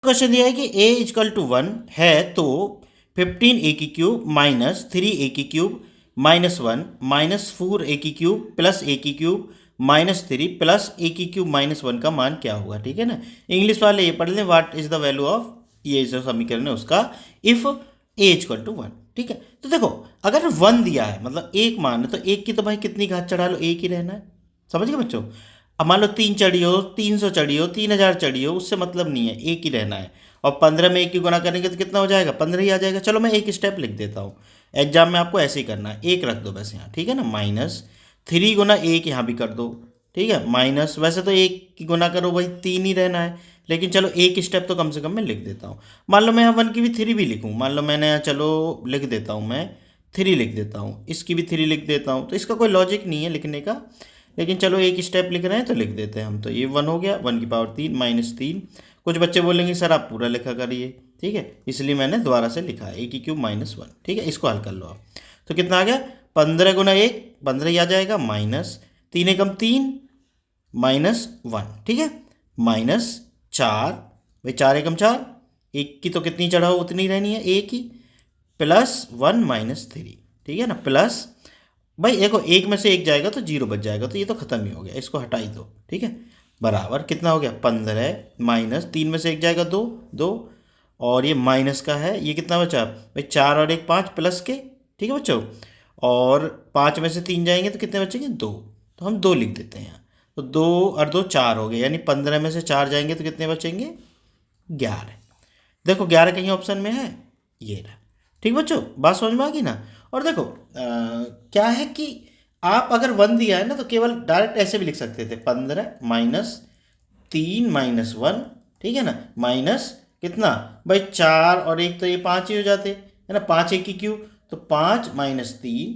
Question दिया है कि a इजकल टू 1 है तो 15a की क्यूब माइनस 3a की क्यूब माइनस 1 माइनस 4a की क्यूब प्लस a की क्यूब माइनस 3 प्लस a की क्यूब माइनस 1 का मान क्या होगा। ठीक है ना, इंग्लिश वाले ये पढ़ लें, what is the value of, ये जो समीकरण है उसका, इफ a इजकल टू 1। ठीक है, तो देखो अगर 1 दिया है मतलब एक मान है तो एक की तो भाई कितनी घात चढ़ा लो, एक ही रहना है। समझ गए बच्चों। अब मान लो 3 चढ़ी हो, 300 चढ़ी हो, 3000 चढ़ी हो, उससे मतलब नहीं है, एक ही रहना है। और 15 में एक की गुणा करेंगे तो कितना हो जाएगा, 15 ही आ जाएगा। चलो मैं एक स्टेप लिख देता हूँ, एग्जाम में आपको ऐसे ही करना है, एक रख दो बस यहाँ। ठीक है ना, माइनस 3 गुना एक यहाँ भी कर दो। ठीक है, माइनस, वैसे तो एक की गुना करो भाई 3 ही रहना है, लेकिन चलो एक स्टेप तो कम से कम मैं लिख देता हूँ। मान लो मैं यहाँ 1 की भी 3 भी लिखूँ, मान लो मैंने यहाँ, चलो लिख देता हूँ मैं 3 लिख देता हूँ, इसकी भी 3 लिख देता हूँ, तो इसका कोई लॉजिक नहीं है लिखने का, लेकिन चलो एक स्टेप लिख रहे हैं तो लिख देते हैं हम। तो ये 1 हो गया, 1 की पावर 3 माइनस 3। कुछ बच्चे बोलेंगे सर आप पूरा लिखा करिए, ठीक है, इसलिए मैंने दोबारा से लिखा है, ए की क्यूब माइनस 1। ठीक है, इसको हल कर लो आप, तो कितना आ गया, 15 गुना 1 15 ही आ जाएगा, माइनस 3 एकम 3 माइनस 1। ठीक है, माइनस 4, भाई 4 एकम 4, एक की तो कितनी चढ़ाओ उतनी रहनी है, एक ही, प्लस 1 माइनस 3। ठीक है ना, प्लस, भाई देखो एक में से एक जाएगा तो जीरो बच जाएगा, तो ये तो खत्म ही हो गया, इसको हटा ही दो। ठीक है, बराबर कितना हो गया, 15 माइनस 3 में से एक जाएगा 2 2, और ये माइनस का है, ये कितना बचा भाई, 4 और 1 5 प्लस के। ठीक है बच्चों, और 5 में से 3 जाएंगे तो कितने बचेंगे, 2, तो हम 2 लिख देते हैं यहाँ। तो 2 और 2 4 हो गए, यानी 15 में से 4 जाएंगे तो कितने बचेंगे, 11। देखो 11 कहीं ऑप्शन में है, ये रहा। ठीक बच्चों, बात समझ में आ गई ना। और देखो क्या है कि आप अगर 1 दिया है ना तो केवल डायरेक्ट ऐसे भी लिख सकते थे, 15 माइनस 3 माइनस 1। ठीक है ना, माइनस कितना भाई, 4 और 1 तो ये 5 ही हो जाते है ना, 5 1 की क्यूब, तो 5 माइनस 3,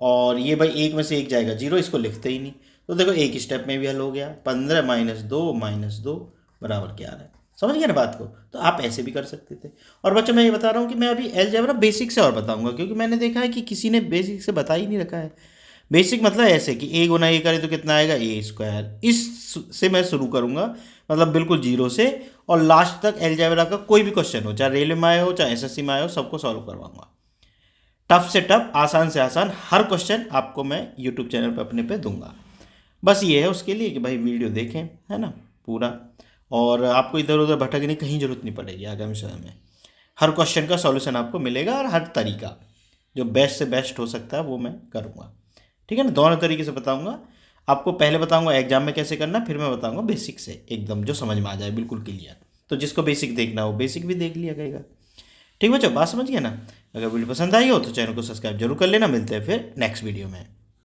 और ये भाई एक में से एक जाएगा जीरो, इसको लिखते ही नहीं। तो देखो एक स्टेप में भी हल हो गया, 15 माइनस 2 बराबर क्या आ रहा है। समझ गए ना बात को, तो आप ऐसे भी कर सकते थे। और बच्चों मैं ये बता रहा हूँ कि मैं अभी अलजेब्रा बेसिक से और बताऊंगा, क्योंकि मैंने देखा है कि किसी ने बेसिक से बता ही नहीं रखा है। बेसिक मतलब ऐसे कि ए गुना ए करे तो कितना आएगा, ए स्क्वायर, इस से मैं शुरू करूंगा, मतलब बिल्कुल जीरो से, और लास्ट तक अलजेब्रा का कोई भी क्वेश्चन हो, चाहे रेलवे में आए हो चाहे एसएससी में आए हो, सबको सॉल्व करवाऊंगा। टफ से टफ, आसान से आसान, हर क्वेश्चन आपको मैं यूट्यूब चैनल पे अपने पे दूंगा। बस ये है उसके लिए कि भाई वीडियो देखें, है ना, पूरा, और आपको इधर उधर भटकने की कहीं जरूरत नहीं पड़ेगी। आगामी समय में हर क्वेश्चन का सॉल्यूशन आपको मिलेगा, और हर तरीका जो बेस्ट से बेस्ट हो सकता है वो मैं करूँगा। ठीक है ना, दोनों तरीके से बताऊँगा आपको, पहले बताऊँगा एग्जाम में कैसे करना, फिर मैं बताऊँगा बेसिक से एकदम जो समझ में आ जाए बिल्कुल क्लियर। तो जिसको बेसिक देखना हो बेसिक भी देख लिया जाएगा। ठीक बच्चों, बात समझ गया ना। अगर वीडियो पसंद आई हो तो चैनल को सब्सक्राइब जरूर कर लेना। मिलते हैं फिर नेक्स्ट वीडियो में।